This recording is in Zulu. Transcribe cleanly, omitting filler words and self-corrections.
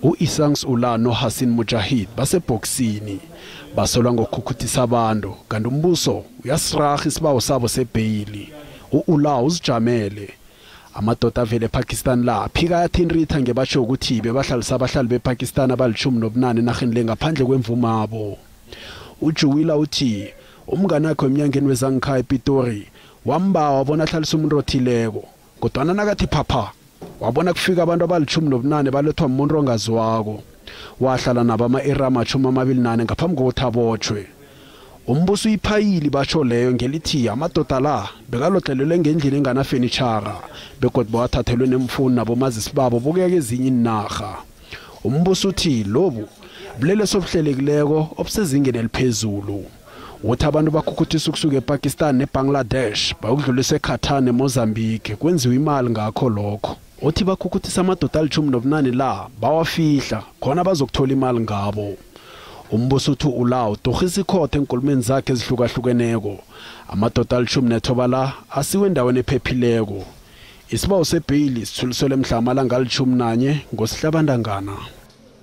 U-Isangs Ula noHasin Mujahid basebhokisini basolwa ngokukhukhutisa abantu kanti umbuso uyasiraga isibawo sabo sebheyili. U-Ula uzijamele Amadoda vele ePakistan la phika yathinritha ngebasho ukuthi bebahlalisa abahlali bePakistan abali-18 enarheni le ngaphandle kwemvumo yabo. uJuwila uthi umngane wakhe emnyangeni wezangikhaya ePitori wambawa wabona ahlalisa umuntu othileko kodwa nakathi phapha wabona kufika abantu abali-18 balethwa umuntu ongaziwako wahlala nabo ama-eri ama-28 ngaphambi kokuthi abotshwe. Umbuso iphayili basho leyo ngelithi amadoda la bekalodlelelwe ngendlela enganafenitshara begodwa bawathathelwe nemfuni nabomazisi babo bokuyeka ezinye inarha. Umbuso uthi lobu bulele sobuhlelekileko obusezingeni eliphezulu. Uthi abantu bakhukhuthisa ukusuka ePakistan neBangladesh bayokudlulisa eKhatar neMozambique kwenziwa imali ngakho lokho. Uthi bakhukhuthisa amadoda ali-18 la bawafihla khona bazokuthola imali ngabo. Umbuso uthi Ula utorhisa ikhothe enkulumeni zakhe ezihlukahlukeneko. Amadoda ali-19 la asiwe endaweni ephephileko. Isibawo sebheyili sithuliselwe mhla amalanga ali-11 ngoSihlabantangana.